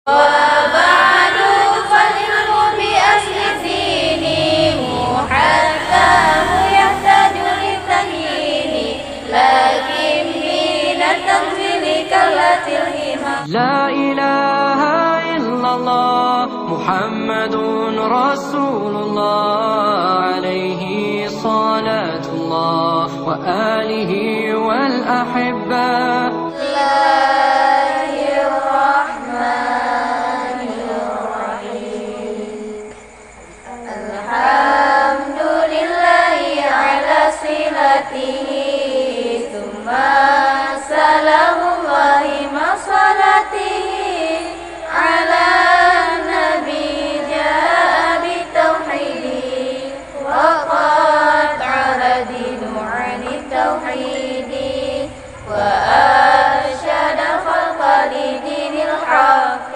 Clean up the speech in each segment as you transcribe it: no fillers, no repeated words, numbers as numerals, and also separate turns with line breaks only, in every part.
وبعد فالعلم بأصل الدين محكم يحتاج للتمييز لكن من التنزيل كالة الهمم
لا إله إلا الله محمد رسول الله عليه صلاة الله وآله والأحبة
ثم سلام الله مع صلاته على النبي جاء بالتوحيد وقد عرى دين عن التوحيد وأرشد الخلق لدين الحق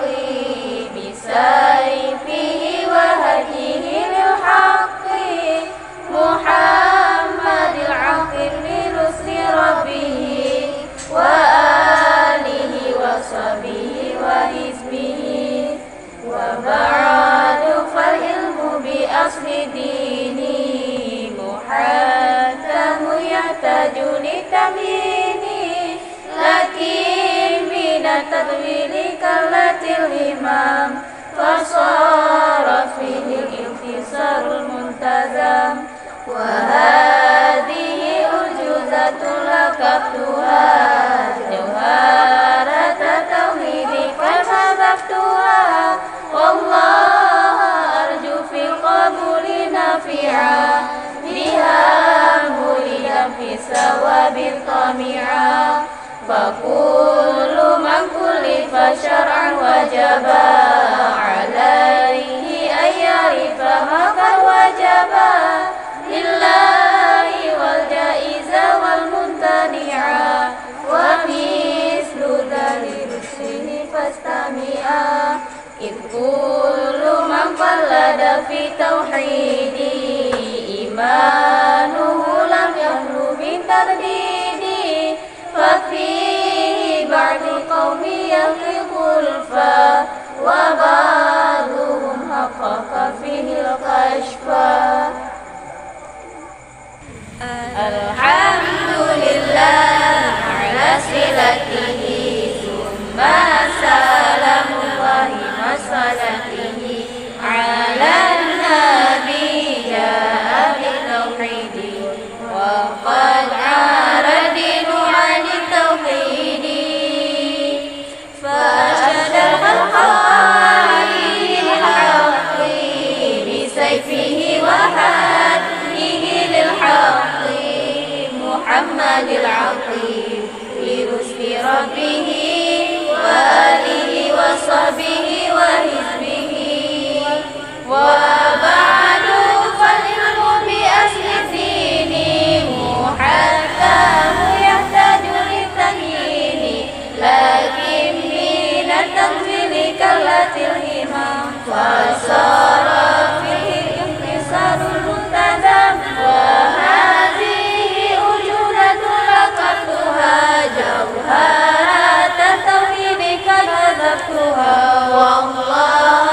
بسيفه وهديه للحق محمد العاقل لرسل ربه وآله وصحبه وحزبه وبعد فالعلم بأصل ديني محكم يحتاج للتمييز لكن من التطويل كالة الهمم فصار فيه الانتصار المنتظم وهذه أرجوزة لقبتها جوهرة التوحيد كما ضفتها والله أرجو في القبول نافعا بها مريدا في ثواب طامعا فكل من كلف شرعا وجب عليه أن يعرف ما قد وجب لله والجائز والممتنعا ومثل ذلك رسله فاستمعا إذ كل من قلد في توحيد إيمانه لم يخلو من ترديد ففيه بعض القوم يخلق الفا وبعضهم حقق فيه الكشف Alhamdulillah ala silatihi summa salamullahi masalatihi ala nabi ja'a bitauhidi wa qad aradinu ani tauhidi fa asyadal khalqi al-haqqi bisayfihi wa hadihi lil-haqqi محمد العقيم لرسل ربه وآله وصحبه وحزبه وبعد فالعلم بأصل الدين محكم يحتاج للتمييز لكن من التنزيل كالة الهمم فصار فيه الانتصار المنتظم جوهرة التوحيد كذبتها والله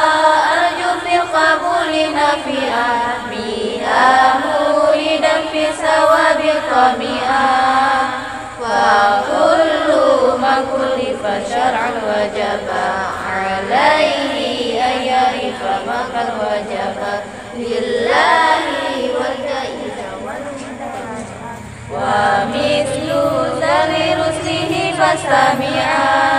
أرجو في القبول نافعا بها مريدا في ثواب طامعا فكل من كلف شرعا وجب عليه أن يعرف ما قد وجب لله والجائز والممتنع ومثل ذل رسله فاستمعا